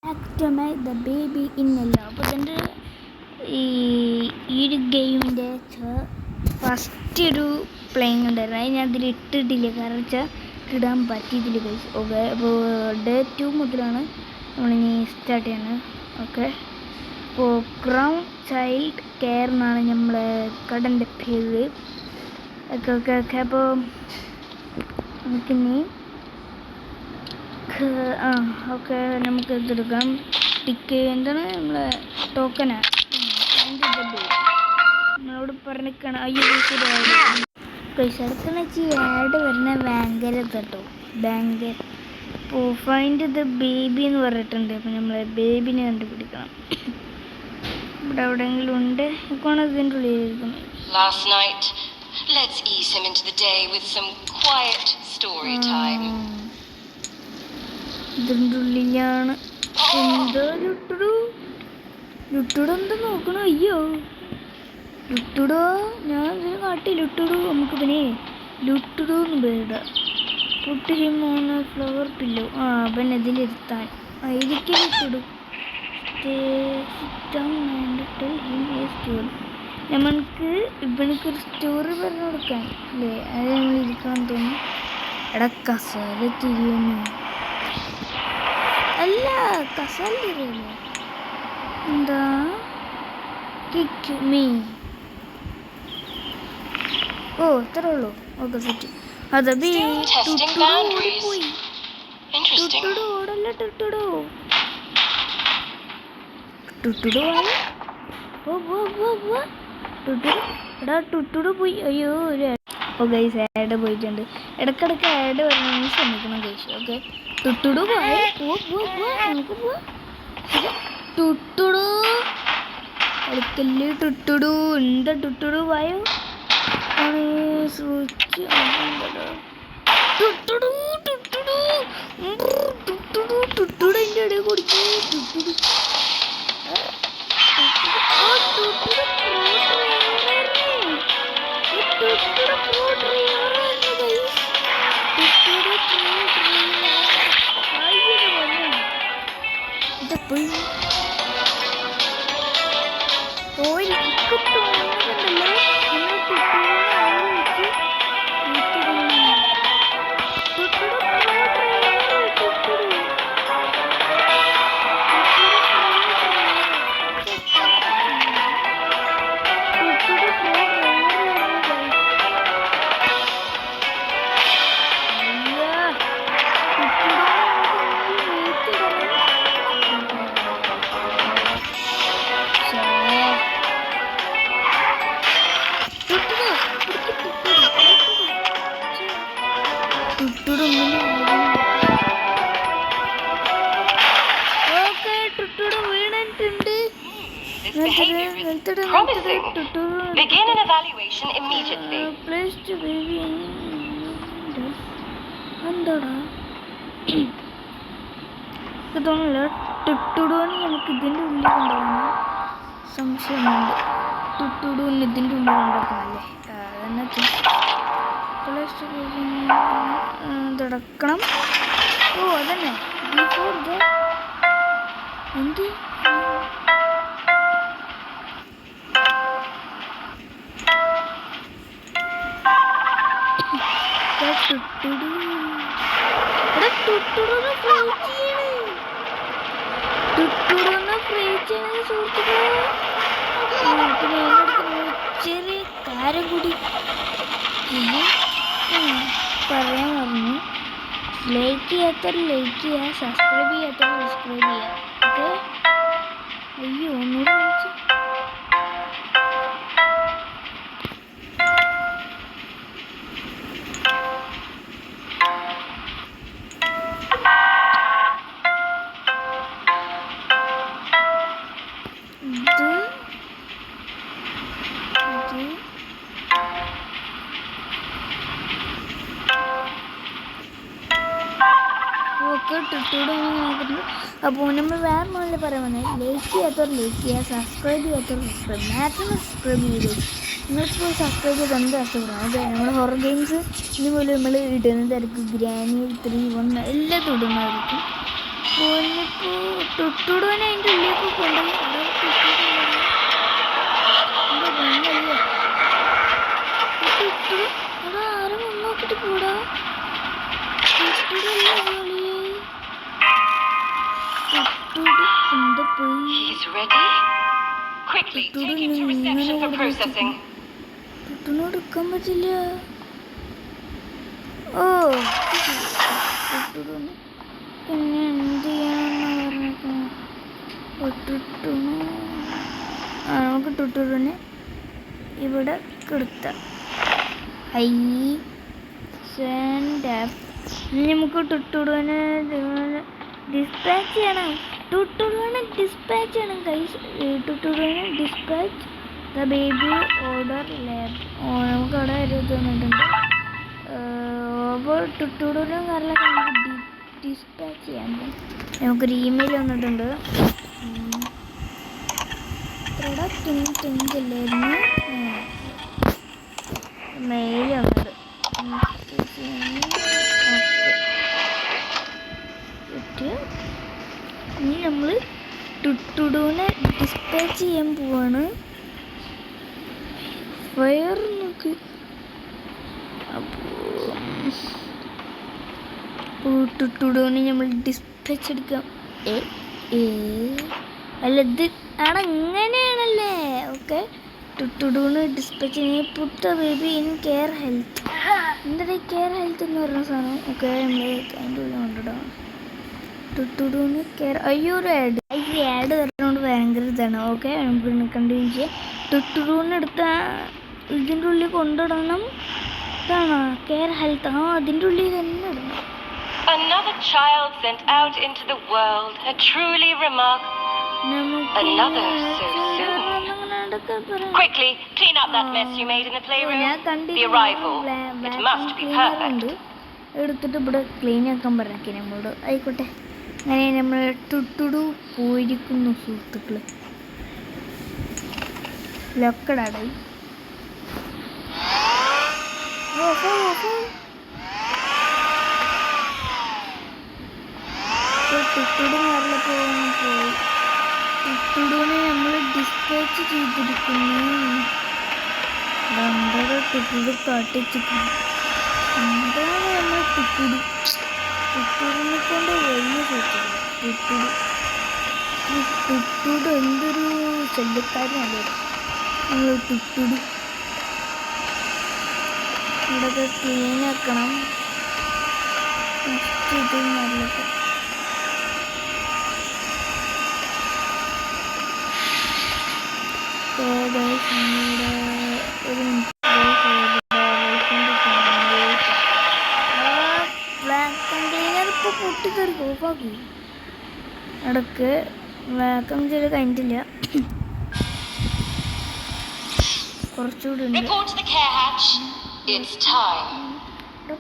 The baby ഇന്നല്ല. അപ്പോൾ ഇതിൻ്റെ ഈ ഒരു ഗെയിമിൻ്റെ ഫസ്റ്റ് ഒരു പ്ലേയിങ് ഉണ്ടായിരുന്നു. അത് ഞാൻ ഇതിൽ ഇട്ടിട്ടില്ല, കാരണം വെച്ചാൽ ഇടാൻ പറ്റിയിട്ടില്ല ഗൈസ്. ഓക്കെ, അപ്പോൾ ഡേ 2 മുതലാണ് നമ്മളിനി സ്റ്റാർട്ട് ചെയ്യുന്നത്. ഓക്കെ, അപ്പോൾ ക്രൗൺ ചൈൽഡ് കെയർ എന്നാണ് നമ്മളെ കടൻ്റെ പേര്. ഓക്കെ ഓക്കെ ഓക്കെ അപ്പോൾ നമുക്കിനി ഓക്കെ നമുക്ക് ഇതെടുക്കാം. എന്താണ് നമ്മളെ ടോക്കനാണ് നമ്മളോട് പറഞ്ഞിരിക്കണം. അയ്യോ പൈസ അടുത്തെന്ന് വെച്ചാൽ ആഡ് വരുന്ന ഭയങ്കര കേട്ടോ, ഭയങ്കര. അപ്പോൾ ഫൈൻഡ് ദ ബേബി എന്ന് പറഞ്ഞിട്ടുണ്ട്. അപ്പോൾ നമ്മൾ ബേബിനെ കണ്ടുപിടിക്കണം. ഇവിടെ എവിടെയെങ്കിലും ഉണ്ട്. ഇപ്പോൾ ഇതിൻ്റെ ഉള്ളിലിരിക്കുന്നത്. Let's ease him into the day with some quiet story time. ഇതിൻ്റെ ഉള്ളിലാണ്. എന്താ ലുട്ടുടു എന്താ നോക്കണോ? അയ്യോ ലുട്ടുടോ, ഞാൻ ഇതിന് കാട്ടി ലുട്ടുടു. നമുക്കിതിനെ ലുട്ടുടു എന്ന് പേരിടാം. Put him on a flower pillow. അവൻ ഇതിലിരുത്താൻ ഇതിക്ക് ലുട്ടുടു. നമ്മൾക്ക് ഇവനക്കൊരു സ്റ്റോറി പറഞ്ഞു കൊടുക്കാൻ അല്ലേ? അത് നമ്മൾ ഇരിക്കണം തോന്നുന്നു. എടാ കസാല തിരിയുന്നു. അല്ല കസാല തിരിയുന്നു. എന്താ മീ? ഓ ഇത്രേ ഉള്ളൂ. Okay set. അതെ ഓടല്ല എടാ ടുട്ടുടു പോയി. അയ്യോ ഗൈസ് ആഡ് പോയിട്ടുണ്ട്. ഇടക്കിടക്ക് ആഡ് വരണമെങ്കിൽ ശ്രമിക്കണം ഗൈസ്. ഓക്കെ ടുട്ടുടു പോയി. നമുക്ക് പോവാം. ടുട്ടുടു കളിക്കല്ലേ ടുട്ടുടു. എന്താ ടുട്ടുടു പോയോ? സ്വിച്ച് ടുട്ടുടു ടുട്ടുടു ടുട്ടുടു ടുട്ടുടു എൻ്റെ ഇടയിൽ കൊടുത്തു. ടുട്ടുടു Promising. Begin an evaluation immediately. Place the baby in. എന്താടാ ഇതൊന്നുമില്ല. ടുട്ടുടുന്ന് നമുക്ക് ഇതിൻ്റെ ഉള്ളിൽ കൊണ്ടുപോകുന്ന സംശയമുണ്ട്. ടുട്ടുടുന്ന് ഇതിൻ്റെ ഉള്ളിൽ കൊണ്ടുപോകുന്നല്ലേ? അതന്നെ ഇതടക്കണം. ഓ അതന്നെ ബിഫോർ ദ എന്ത് ചെറിയ കാര്യം കൂടി പറയാൻ പറഞ്ഞു. ലൈക്ക് ചെയ്യാത്തവർ ലൈക്ക് ചെയ്യുക, സബ്സ്ക്രൈബ് ചെയ്യാത്തവർ സബ്സ്ക്രൈബ് ചെയ്യുക. ഓക്കെ അയ്യോ ഒന്നുകൂടി വിളിച്ചു. അപ്പോൾ നമ്മൾ വേറെ മോളിൽ പറയുന്നത് ലൈക്ക് ചെയ്യാത്തവർ ലൈക്ക് ചെയ്യുക, സബ്സ്ക്രൈബ് ചെയ്യാത്തവർ സബ്സ്ക്രൈബ്, മാക്സിമം സബ്സ്ക്രൈബ് ചെയ്ത്. നിങ്ങളിപ്പോൾ സബ്സ്ക്രൈബ് ചെയ്ത് എന്ത് കഷ്ടപ്പെടാം. അതെ നമ്മൾ ഹൊറർ ഗെയിംസ് ഇനി പോലും നമ്മൾ ഇടുന്നതായിരിക്കും. ഗ്രാനി 3 1 എല്ലാം ഇടുന്നതായിരിക്കും. പൊന്നിപ്പോ തൊട്ടുടനെ അതിൻ്റെ ഉള്ളിലേക്ക് കൊണ്ടുപോയി അവിടെ ആരും നോക്കിട്ട് കൂടാ എന്താ പോയി He's ready. Quickly, take him to reception for processing. തൊട്ടിനോട് എടുക്കാൻ പറ്റില്ല. ഓ തൊട്ടിടൊന്ന് പിന്നെ എന്ത് ചെയ്യാനാണ് പറഞ്ഞേക്കുന്നത്. തൊട്ടിട്ടു നമുക്ക് തൊട്ടിടനെ ഇവിടെ കൊടുത്താം. ഹൈ നമുക്ക് തൊട്ടിടനെ ഡിസ്പാച്ച് ചെയ്യണം. ടുട്ടുടുവിനെ ഡിസ്പാച്ച് ചെയ്യണം ഗൈസ്. ടുട്ടുടുവിനെ dispatch the baby order lab. നമുക്ക് അവിടെ ഒരു ഇത് വന്നിട്ടുണ്ട്. അപ്പോൾ ടുട്ടുടുവിനും കാര്യങ്ങളൊക്കെ നമുക്ക് ഡിസ്പാച്ച് ചെയ്യാൻ പറ്റും. നമുക്കൊരു ഇമെയിൽ വന്നിട്ടുണ്ട്. ഇവിടെ ടിഞ്ചില്ലായിരുന്നു മെയിൽ വന്നത്. ഇനി നമ്മൾ ടുട്ടുടുവിനെ ഡിസ്പാച്ച് ചെയ്യാൻ പോവാണ്. ഫയർ നോക്ക്. അപ്പോൾ ടുട്ടുടുവിനെ നമ്മൾ ഡിസ്പാച്ച് എടുക്കാം. അല്ല ഇത് ആണ് അങ്ങനെയാണല്ലേ. ഓക്കെ ടുട്ടുടുവിന് ഡിസ്പാച്ച് ചെയ്യാൻ Putta baby in care health. എന്താ കെയർ ഹെൽത്ത് എന്ന് പറഞ്ഞ സാധനം. ഓക്കെ നമ്മൾ അതിൻ്റെ ഉള്ളിൽ കൊണ്ടിടാം. ടുട്ടുടുവിന് കെയർ. അയ്യോ ഒരു ആഡ്. ഈ ആഡ് വരുന്നതുകൊണ്ട് ഭയങ്കര ഇതാണ്. ഓക്കെ നമുക്ക് കണ്ടിന്യൂ ചെയ്യാം. ടുട്ടുടുവിന് എടുത്ത ഇതിൻ്റെ ഉള്ളിൽ കൊണ്ടിടണം. ഇതാണോ കെയർ ഹെൽത്ത്? ആ അതിൻ്റെ ഉള്ളിൽ തന്നെ ഇടണം. Another child sent out into the world. A truly remarkable. Another so soon. Quickly, clean up that mess you made in the playroom. The arrival. It must be perfect. എടുത്തിട്ട് ഇവിടെ clean ആക്കാൻ പറഞ്ഞേ നമ്മളോട്. ആയിക്കോട്ടെ. അങ്ങനെ നമ്മൾ ടുട്ടുടു പോയിരിക്കുന്നു സുഹൃത്തുക്കള്. ലൊക്കടാണ് ടുട്ടുടു നല്ല പോയി. ടുട്ടുടുവിനെ നമ്മൾ ഡിസ്പാച്ച് ചെയ്തിരിക്കുന്നു. രണ്ടര ടുട്ടുടു കാട്ടിച്ചിരിക്കുന്നു. എന്താണ് നമ്മൾ ടുട്ടുടിനെ കൊണ്ട് വലിയ സുഹൃത്തുക്കൾ. ടുട്ടുട് എന്തൊരു ശല്യക്കാരനല്ലേ നമ്മൾ ടുട്ടുടി. ഇവിടെയൊക്കെ ക്ലീൻ ആക്കണം. ഇത് നല്ലത്. ഒരു കണ്ടെയ്നർ ഇപ്പോൾ പൊട്ടിക്കറി ഓഫാക്കി. ഇടയ്ക്ക് വാക്കം ചെയ്ത് കഴിഞ്ഞിട്ടില്ല. കുറച്ചുകൂടി ഉണ്ട്.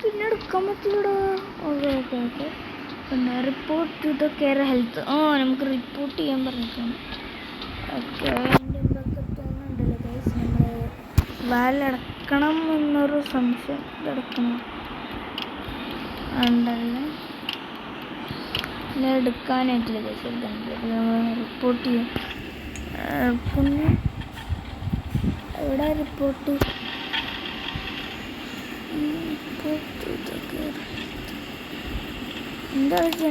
പിന്നെ എടുക്കാൻ പറ്റില്ലടാ. Okay okay okay. പിന്നെ report to the care health. നമുക്ക് റിപ്പോർട്ട് ചെയ്യാൻ പറഞ്ഞിട്ടാണ്. ഓക്കെ അതിൻ്റെ എന്തൊക്കെ തോന്നുന്നുണ്ടല്ലോ ഗൈസ്. നമ്മൾ വാലടക്കണം എന്നൊരു സംശയം. ഇതടക്കണം ഉണ്ടല്ലേ. എടുക്കാനായിട്ടില്ല ഗൈസ്. നമ്മൾ റിപ്പോർട്ട് ചെയ്യും. പിന്നെ എവിടെ റിപ്പോർട്ട് എന്താ വെച്ചേ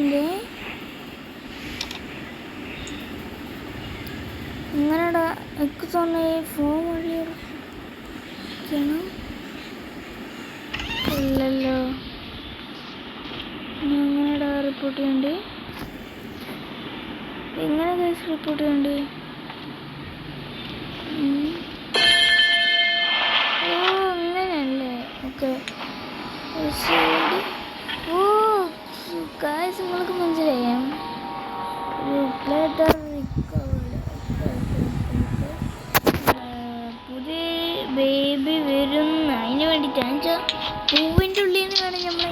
ഇങ്ങനെടാ. എനിക്ക് തോന്നുന്നു ഈ ഫോൺ വഴിയാണ് ഇല്ലല്ലോ. എങ്ങനെടാ റിപ്പോർട്ട് ചെയ്യണ്ടേ? എങ്ങനെ കേസ് റിപ്പോർട്ട് ചെയ്യണ്ടേ? അങ്ങനെയല്ലേ. ഓക്കെ ഗായ്സ് നിങ്ങൾക്ക് മനസ്സിലായാം. പുതിയ ബേബി വരുന്ന അതിന് വേണ്ടിയിട്ടാണ് വെച്ചാൽ പൂവിൻ്റെ ഉള്ളിൽ നിന്ന് വേണം നമ്മൾ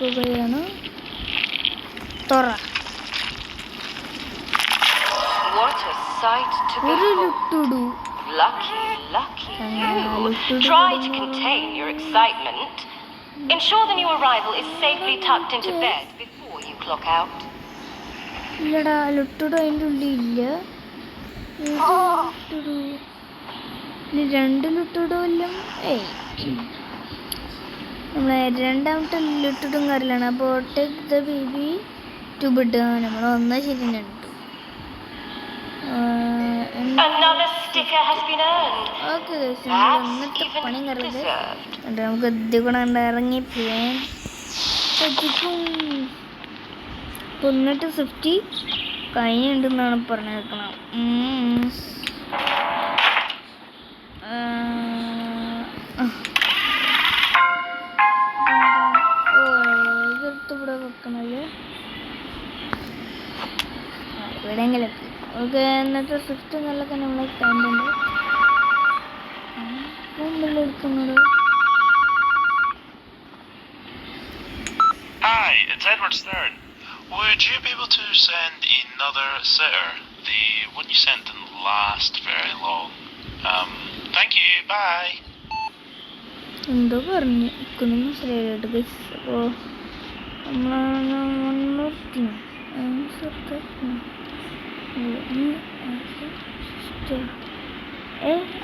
തുറക്കുകയാണ്. തുറ. ഒരു ലുട്ടുടു. Lucky you. Try to contain your excitement. Ensure the new arrival is safely tucked into bed before you clock out. ഇല്ലടാ, ലുട്ടുടു അതിൻ്റെ ഉള്ളിൽ ഇല്ല. രണ്ട് ലുട്ടുടും നമ്മളെ രണ്ടാമത്തെ ലുട്ടുടും കാര്യമാണ്. അപ്പോൾ take the baby to bed. നമ്മൾ ഒന്നാ ശരി രണ്ടു. ഓക്കെ ഇന്നത്തെ പണി കറിയത് നമുക്ക് എത്തിക്കൊണ്ട് ഇറങ്ങി പോവാൻ പറ്റിക്കും. എന്നിട്ട് 50 കഴിഞ്ഞിട്ടുണ്ടെന്നാണ് പറഞ്ഞേക്കണം. ഇതെടുത്ത് ഇവിടെ വെക്കണത് എവിടെയെങ്കിലും എത്തി. ഓക്കെ എന്നിട്ട് 50 നല്ലൊക്കെ നമ്മളെ കണ്ടുണ്ട് എടുക്കുന്നത്. Hi, it's Edward Stern. Would you be able to send another sitter? The one you sent didn't last very long. Thank you, bye. എന്തോ പറഞ്ഞു മനസ്സിലായിട്ട് ഗൈസ്. അപ്പോൾ നമ്മളെ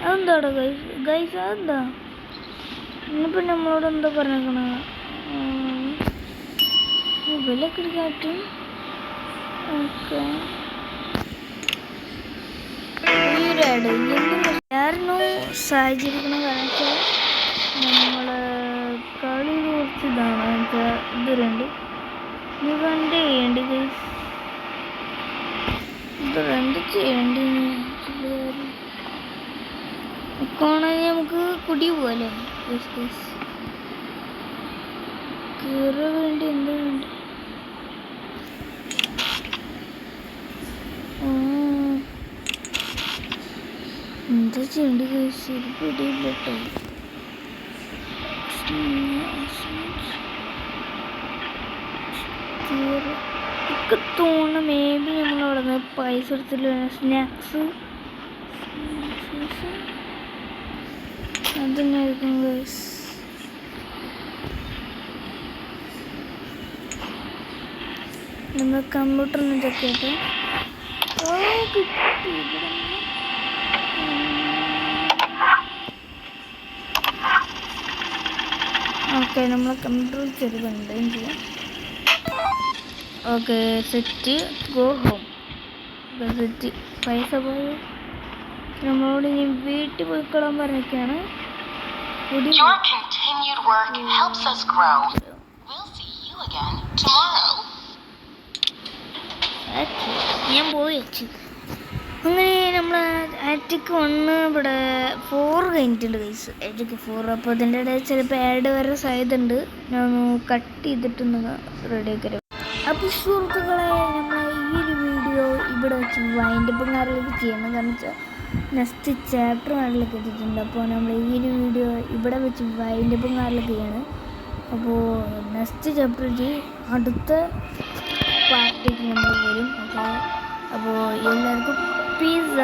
അതെന്താടാ ഗൈസ് അതെന്താ ഇന്നിപ്പോൾ നമ്മളോട് എന്താ പറഞ്ഞേക്കണ മൊബൈലൊക്കെ എടുക്കാറ്റും. ഓക്കെ ഈരാട് എന്തിനായിരുന്നു സാഹചര്യക്കണ കാരണം വെച്ചാൽ നമ്മളെ കളി കുറച്ച് ഇതാണ് വെച്ചാൽ ഇത് രണ്ട് ചെയ്യേണ്ടി ഗൈസ്. ഇത് രണ്ട് ചെയ്യേണ്ടി നോക്കുകയാണെങ്കിൽ നമുക്ക് കുടി പോവല്ലേ കീറ വേണ്ടി എന്താ വേണ്ടി എന്താ ചെയ്യേണ്ടി കഴിച്ച് പിടിയില്ല കേട്ടോ. ഒക്കെ തോന്നുന്നു മേ ബി നമ്മളവിടെ നിന്ന് പൈസ എടുത്തില്ല സ്നാക്സ് അതന്നെയായിരിക്കും ഗൈസ്. നമ്മൾ കമ്പ്യൂട്ടറിന് ചെക്ക് ചെയ്തിട്ട് കിട്ടി. ഓക്കെ നമ്മൾ കമ്പ്യൂട്ടർ ചെറുതുണ്ട് ചെയ്യാം. Okay set go home. Set പൈസ പോയി നമ്മളോട് ഇനി വീട്ടിൽ പോയിക്കൊള്ളാൻ പറഞ്ഞൊക്കെയാണ്. Your continued work helps us grow. We'll see you again tomorrow. ഞാൻ പോയി വെച്ചു. അങ്ങനെ നമ്മൾ ആറ്റിക്ക് 1 ഇവിടെ 4 കഴിഞ്ഞിട്ടുണ്ട് ഗൈസ്. ആറ്റിക്ക് 4. അപ്പോൾ ഇതിൻ്റെ ഇടയിൽ ചിലപ്പോൾ ആഡ് വരെ സാധ്യതയുണ്ട്. ഞാൻ ഒന്ന് കട്ട് ചെയ്തിട്ടൊന്ന് റെഡിയാക്കി. അപ്പോൾ സുഹൃത്തുക്കളെ നമ്മൾ ഈ ഒരു വീഡിയോ ഇവിടെ വെച്ച് വൈൻഡപ്പും കാര്യങ്ങളൊക്കെ ചെയ്യണം. കാരണം വെച്ചാൽ നെക്സ്റ്റ് ചാപ്റ്റർ കാര്യങ്ങളൊക്കെ എത്തിയിട്ടുണ്ട്. അപ്പോൾ നമ്മൾ ഈ ഒരു വീഡിയോ ഇവിടെ വെച്ച് വൈൻഡപ്പും കാര്യങ്ങളൊക്കെ ചെയ്യണം. അപ്പോൾ നെക്സ്റ്റ് ചാപ്റ്ററിൽ അടുത്ത പാർട്ടിക്ക് നമ്മൾ വരും. അപ്പോൾ എല്ലാവർക്കും പീസ.